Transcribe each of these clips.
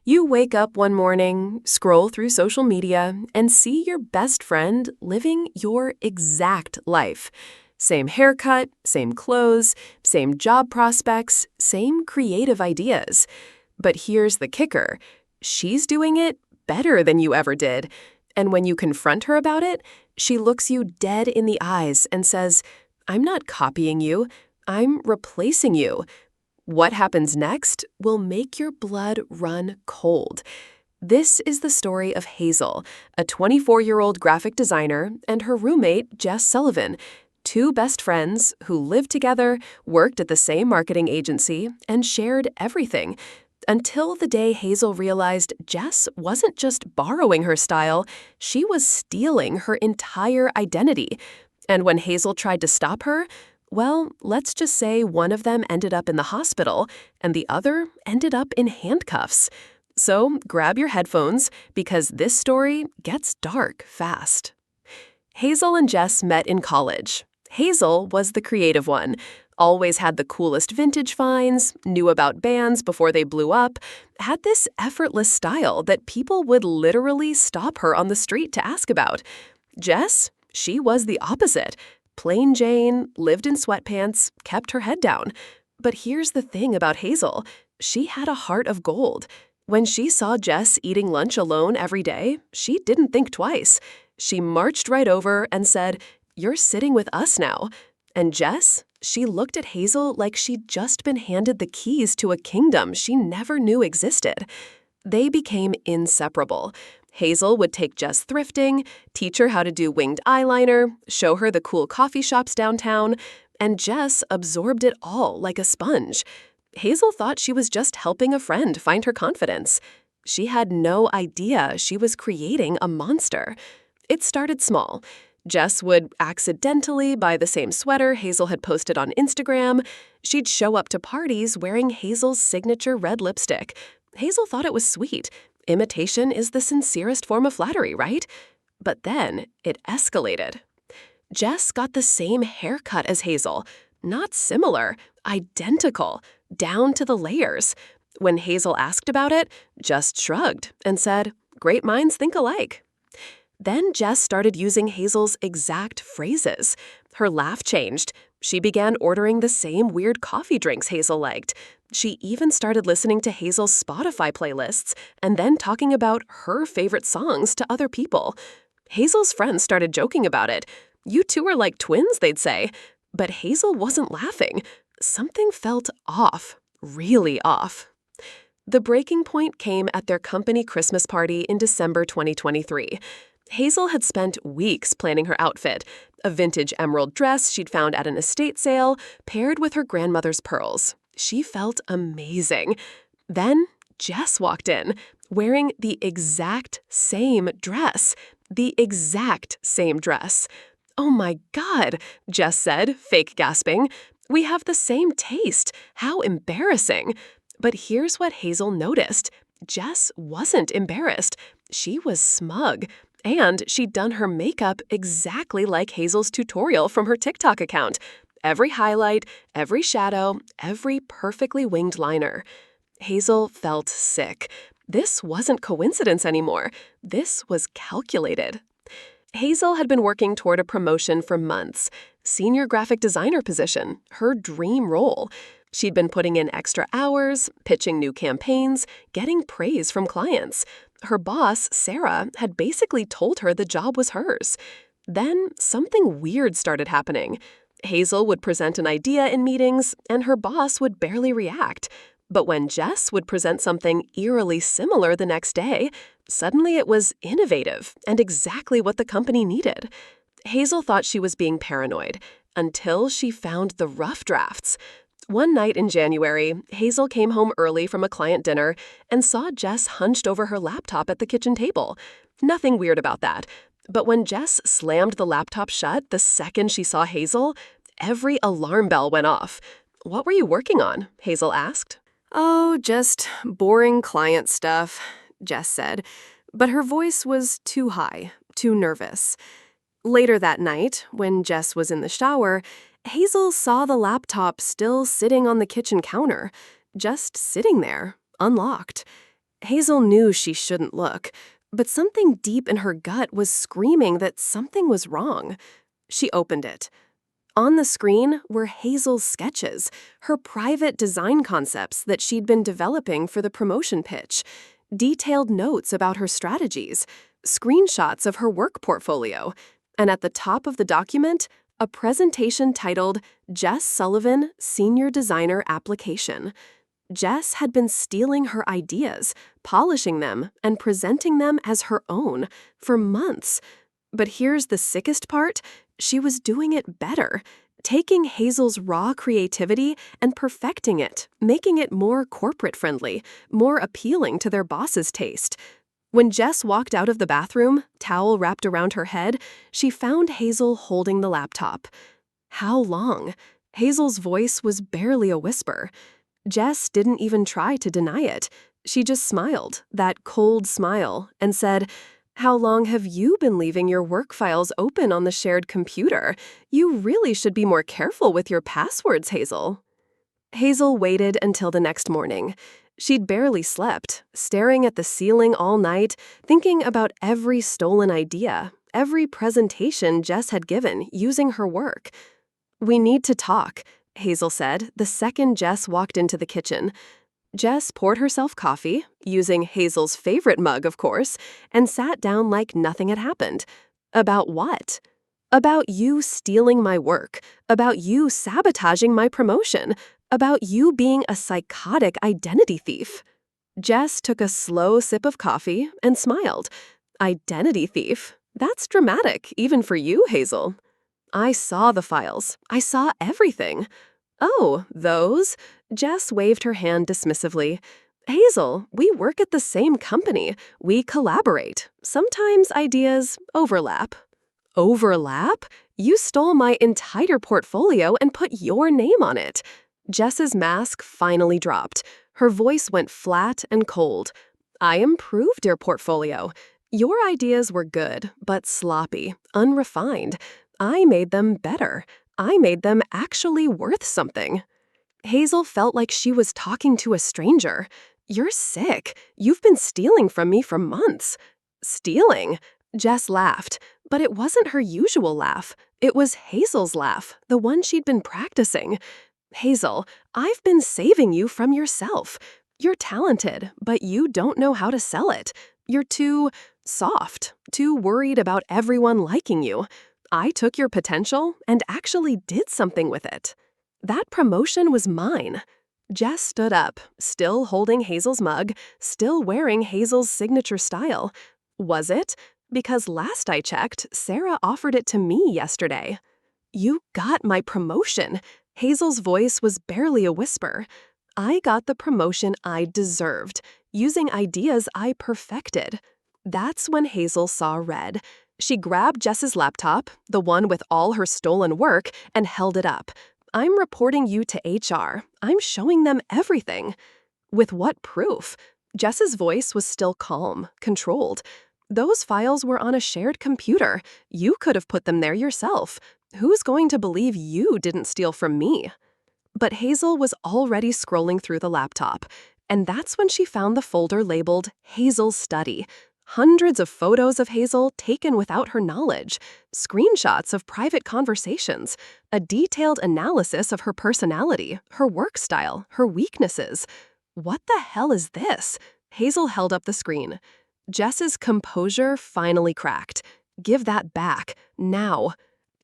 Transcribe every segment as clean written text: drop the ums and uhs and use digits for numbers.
You wake up one morning, scroll through social media, and see your best friend living your exact life. Same haircut, same clothes, same job prospects, same creative ideas. But here's the kicker. She's doing it better than you ever did. And when you confront her about it, she looks you dead in the eyes and says, "I'm not copying you. I'm replacing you." What happens next will make your blood run cold. This is the story of Hazel, a 24-year-old graphic designer, and her roommate, Jess Sullivan, two best friends who lived together, worked at the same marketing agency, and shared everything. Until the day Hazel realized Jess wasn't just borrowing her style, she was stealing her entire identity. And when Hazel tried to stop her, well, let's just say one of them ended up in the hospital and the other ended up in handcuffs. So grab your headphones because this story gets dark fast. Hazel and Jess met in college. Hazel was the creative one, always had the coolest vintage finds, knew about bands before they blew up, had this effortless style that people would literally stop her on the street to ask about. Jess, she was the opposite. Plain Jane, lived in sweatpants, kept her head down. But here's the thing about Hazel. She had a heart of gold. When she saw Jess eating lunch alone every day, she didn't think twice. She marched right over and said, "You're sitting with us now." And Jess, she looked at Hazel like she'd just been handed the keys to a kingdom she never knew existed. They became inseparable. Hazel would take Jess thrifting, teach her how to do winged eyeliner, show her the cool coffee shops downtown, and Jess absorbed it all like a sponge. Hazel thought she was just helping a friend find her confidence. She had no idea she was creating a monster. It started small. Jess would accidentally buy the same sweater Hazel had posted on Instagram. She'd show up to parties wearing Hazel's signature red lipstick. Hazel thought it was sweet. Imitation is the sincerest form of flattery, right? But then it escalated. Jess got the same haircut as Hazel. Not similar, identical, down to the layers. When Hazel asked about it, Jess shrugged and said, "Great minds think alike." Then Jess started using Hazel's exact phrases. Her laugh changed. She began ordering the same weird coffee drinks Hazel liked. She even started listening to Hazel's Spotify playlists and then talking about her favorite songs to other people. Hazel's friends started joking about it. "You two are like twins," they'd say. But Hazel wasn't laughing. Something felt off, really off. The breaking point came at their company Christmas party in December 2023. Hazel had spent weeks planning her outfit, a vintage emerald dress she'd found at an estate sale, paired with her grandmother's pearls. She felt amazing. Then Jess walked in, wearing the exact same dress. The exact same dress. "Oh my God," Jess said, fake gasping. "We have the same taste. How embarrassing." But here's what Hazel noticed. Jess wasn't embarrassed. She was smug. And she'd done her makeup exactly like Hazel's tutorial from her TikTok account. Every highlight, every shadow, every perfectly winged liner. Hazel felt sick. This wasn't coincidence anymore. This was calculated. Hazel had been working toward a promotion for months. Senior graphic designer position, her dream role. She'd been putting in extra hours, pitching new campaigns, getting praise from clients. Her boss, Sarah, had basically told her the job was hers. Then something weird started happening. Hazel would present an idea in meetings, and her boss would barely react. But when Jess would present something eerily similar the next day, suddenly it was innovative and exactly what the company needed. Hazel thought she was being paranoid until she found the rough drafts. One night in January, Hazel came home early from a client dinner and saw Jess hunched over her laptop at the kitchen table. Nothing weird about that. But when Jess slammed the laptop shut the second she saw Hazel, every alarm bell went off. "What were you working on?" Hazel asked. "Oh, just boring client stuff," Jess said. But her voice was too high, too nervous. Later that night, when Jess was in the shower, Hazel saw the laptop still sitting on the kitchen counter, just sitting there, unlocked. Hazel knew she shouldn't look, but something deep in her gut was screaming that something was wrong. She opened it. On the screen were Hazel's sketches, her private design concepts that she'd been developing for the promotion pitch, detailed notes about her strategies, screenshots of her work portfolio, and at the top of the document, a presentation titled Jess Sullivan Senior Designer Application. Jess had been stealing her ideas, polishing them, and presenting them as her own for months. But here's the sickest part. She was doing it better, taking Hazel's raw creativity and perfecting it, making it more corporate-friendly, more appealing to their boss's taste. When Jess walked out of the bathroom, towel wrapped around her head, she found Hazel holding the laptop. How long? Hazel's voice was barely a whisper. Jess didn't even try to deny it. She just smiled, that cold smile, and said, "How long have you been leaving your work files open on the shared computer? You really should be more careful with your passwords, Hazel." Hazel waited until the next morning. She'd barely slept, staring at the ceiling all night, thinking about every stolen idea, every presentation Jess had given using her work. "We need to talk," Hazel said the second Jess walked into the kitchen. Jess poured herself coffee, using Hazel's favorite mug, of course, and sat down like nothing had happened. About what? About you stealing my work, about you sabotaging my promotion, about you being a psychotic identity thief. Jess took a slow sip of coffee and smiled. Identity thief? That's dramatic, even for you, Hazel. "I saw the files. I saw everything." "Oh, those?" Jess waved her hand dismissively. "Hazel, we work at the same company. We collaborate. Sometimes ideas overlap." "Overlap? You stole my entire portfolio and put your name on it." Jess's mask finally dropped. Her voice went flat and cold. "I improved your portfolio. Your ideas were good, but sloppy, unrefined. I made them better. I made them actually worth something." Hazel felt like she was talking to a stranger. "You're sick. You've been stealing from me for months." "Stealing?" Jess laughed, but it wasn't her usual laugh. It was Hazel's laugh, the one she'd been practicing. "Hazel, I've been saving you from yourself. You're talented, but you don't know how to sell it. You're too soft, too worried about everyone liking you. I took your potential and actually did something with it. That promotion was mine." Jess stood up, still holding Hazel's mug, still wearing Hazel's signature style. "Was it? Because last I checked, Sarah offered it to me yesterday." "You got my promotion." Hazel's voice was barely a whisper. "I got the promotion I deserved, using ideas I perfected." That's when Hazel saw red. She grabbed Jess's laptop, the one with all her stolen work, and held it up. "I'm reporting you to HR. I'm showing them everything." "With what proof?" Jess's voice was still calm, controlled. "Those files were on a shared computer. You could have put them there yourself. Who's going to believe you didn't steal from me?" But Hazel was already scrolling through the laptop, and that's when she found the folder labeled Hazel's Study. Hundreds of photos of Hazel taken without her knowledge, screenshots of private conversations, a detailed analysis of her personality, her work style, her weaknesses. "What the hell is this?" Hazel held up the screen. Jess's composure finally cracked. "Give that back, now."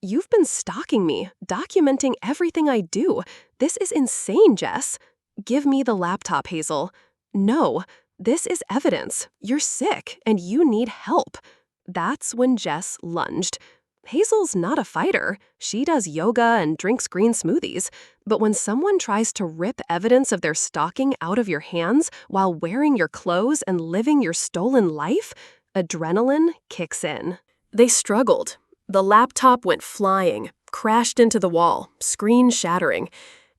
"You've been stalking me, documenting everything I do. This is insane, Jess." "Give me the laptop, Hazel." "No. This is evidence. You're sick, and you need help." That's when Jess lunged. Hazel's not a fighter. She does yoga and drinks green smoothies. But when someone tries to rip evidence of their stalking out of your hands while wearing your clothes and living your stolen life, adrenaline kicks in. They struggled. The laptop went flying, crashed into the wall, screen shattering.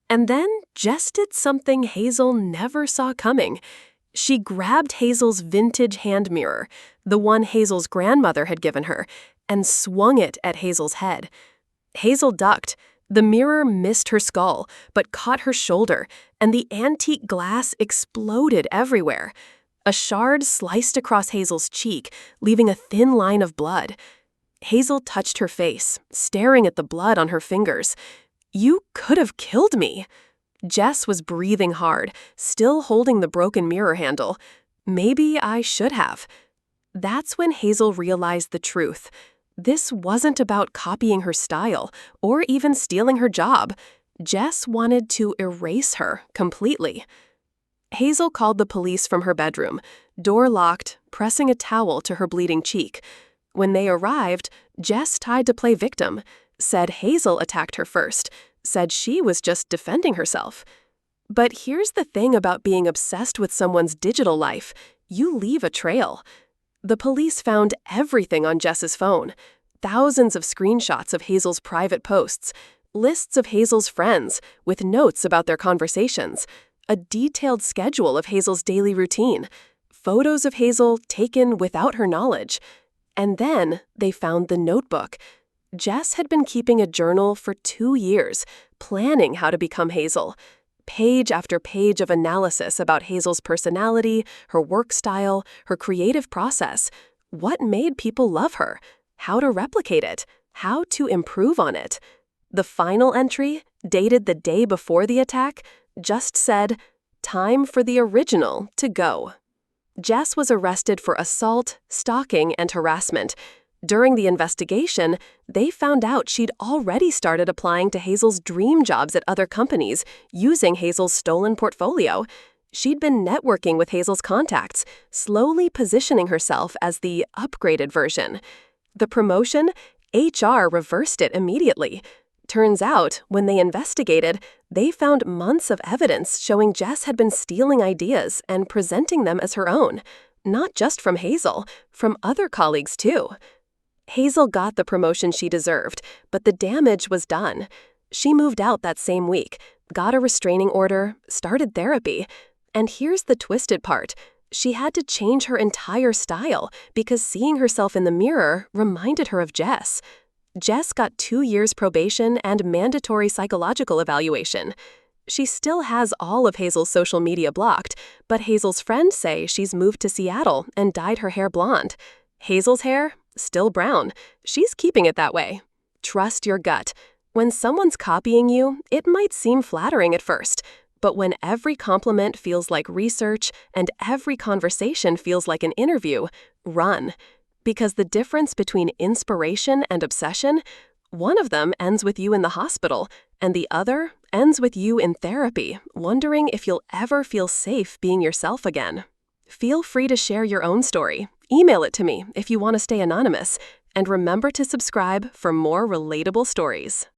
And then Jess did something Hazel never saw coming. She grabbed Hazel's vintage hand mirror, the one Hazel's grandmother had given her, and swung it at Hazel's head. Hazel ducked. The mirror missed her skull, but caught her shoulder, and the antique glass exploded everywhere. A shard sliced across Hazel's cheek, leaving a thin line of blood. Hazel touched her face, staring at the blood on her fingers. "You could have killed me." Jess was breathing hard, still holding the broken mirror handle. "Maybe I should have." That's when Hazel realized the truth. This wasn't about copying her style or even stealing her job. Jess wanted to erase her completely. Hazel called the police from her bedroom, door locked, pressing a towel to her bleeding cheek. When they arrived, Jess tried to play victim, said Hazel attacked her first, said she was just defending herself. But here's the thing about being obsessed with someone's digital life: you leave a trail. The police found everything on Jess's phone. Thousands of screenshots of Hazel's private posts, lists of Hazel's friends with notes about their conversations, a detailed schedule of Hazel's daily routine, photos of Hazel taken without her knowledge. And then they found the notebook. Jess had been keeping a journal for 2 years, planning how to become Hazel. Page after page of analysis about Hazel's personality, her work style, her creative process, what made people love her, how to replicate it, how to improve on it. The final entry, dated the day before the attack, just said, "Time for the original to go." Jess was arrested for assault, stalking, and harassment. During the investigation, they found out she'd already started applying to Hazel's dream jobs at other companies using Hazel's stolen portfolio. She'd been networking with Hazel's contacts, slowly positioning herself as the upgraded version. The promotion? HR reversed it immediately. Turns out, when they investigated, they found months of evidence showing Jess had been stealing ideas and presenting them as her own. Not just from Hazel, from other colleagues too. Hazel got the promotion she deserved, but the damage was done. She moved out that same week, got a restraining order, started therapy. And here's the twisted part. She had to change her entire style because seeing herself in the mirror reminded her of Jess. Jess got 2 years probation and mandatory psychological evaluation. She still has all of Hazel's social media blocked, but Hazel's friends say she's moved to Seattle and dyed her hair blonde. Hazel's hair? Still brown. She's keeping it that way. Trust your gut. When someone's copying you, it might seem flattering at first, but when every compliment feels like research and every conversation feels like an interview, run. Because the difference between inspiration and obsession, one of them ends with you in the hospital, and the other ends with you in therapy, wondering if you'll ever feel safe being yourself again. Feel free to share your own story. Email it to me if you want to stay anonymous. And remember to subscribe for more relatable stories.